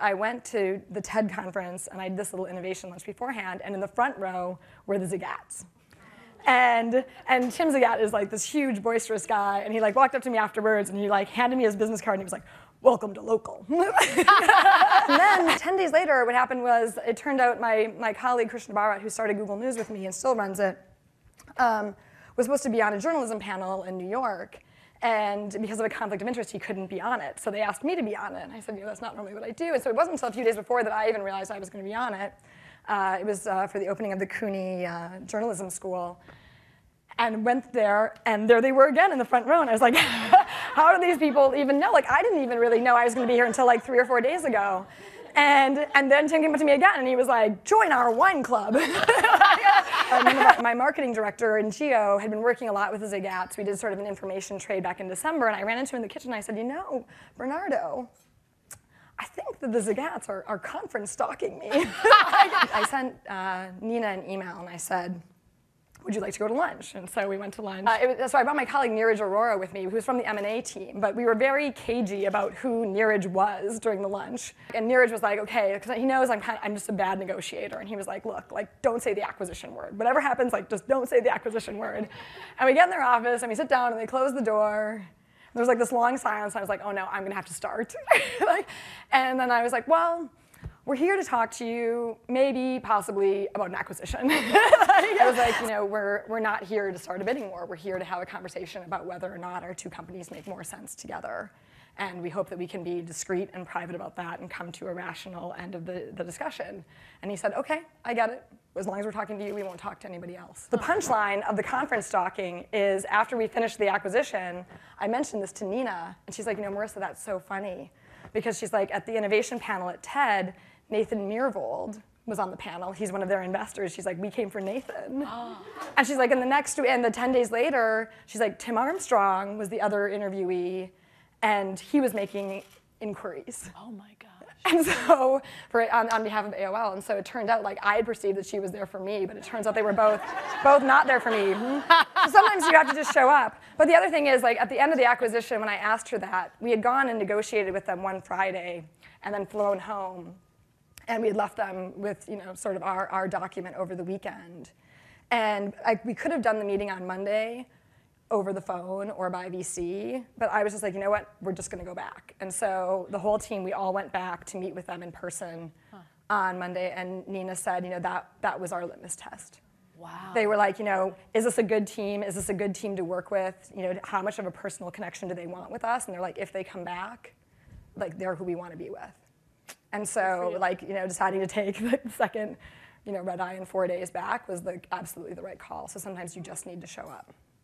I went to the TED conference, and I had this little innovation lunch beforehand, and in the front row were the Zagats. And Tim Zagat is like this huge, boisterous guy, and he like walked up to me afterwards, and he like handed me his business card, and he was like, "Welcome to local." And then 10 days later, what happened was, it turned out my colleague, Krishna Bharat, who started Google News with me and still runs it, was supposed to be on a journalism panel in New York. And because of a conflict of interest, he couldn't be on it. So they asked me to be on it. And I said, that's not normally what I do. And so it wasn't until a few days before that I even realized I was going to be on it. It was for the opening of the CUNY journalism school. And went there, and there they were again in the front row. And I was like, how do these people even know? Like, I didn't even really know I was going to be here until like 3 or 4 days ago. And then Tim came up to me again, and he was like, join our wine club. My marketing director in Geo had been working a lot with the Zagats. We did sort of an information trade back in December, and I ran into him in the kitchen, and I said, Bernardo, I think that the Zagats are conference stalking me. I sent Nina an email, and I said, would you like to go to lunch? And so we went to lunch. So I brought my colleague Neeraj Arora with me, who's from the M&A team, but we were very cagey about who Neeraj was during the lunch. And Neeraj was like, okay, because he knows I'm just a bad negotiator. And he was like, look, don't say the acquisition word. Whatever happens, just don't say the acquisition word. And we get in their office, and we sit down, and they close the door. There was like this long silence, and I was like, oh no, I'm gonna have to start. And then I was like, well, we're here to talk to you, maybe, possibly, about an acquisition. I was like, we're not here to start a bidding war. We're here to have a conversation about whether or not our two companies make more sense together. And we hope that we can be discreet and private about that and come to a rational end of the discussion. And he said, okay, I get it. As long as we're talking to you, we won't talk to anybody else. The punchline of the conference stalking is, after we finished the acquisition, I mentioned this to Nina, and she's like, Marissa, that's so funny. Because she's like, at the innovation panel at TED, Nathan Myhrvold was on the panel. He's one of their investors. She's like, we came for Nathan. Oh. And she's like, and the 10 days later, she's like, Tim Armstrong was the other interviewee, and he was making inquiries. Oh my gosh. And so, on behalf of AOL, and so it turned out, I had perceived that she was there for me, but it turns out they were both not there for me. So sometimes you have to just show up. But the other thing is, at the end of the acquisition, when I asked her that, we had gone and negotiated with them one Friday, and then flown home. And we had left them with, sort of our document over the weekend. And we could have done the meeting on Monday over the phone or by VC, but I was just like, you know what, we're just going to go back. And so the whole team, we all went back to meet with them in person on Monday, and Nina said, that was our litmus test. Wow. They were like, is this a good team? Is this a good team to work with? How much of a personal connection do they want with us? And they're like, if they come back, they're who we want to be with. And so, deciding to take the second, red eye in 4 days back was absolutely the right call. So sometimes you just need to show up.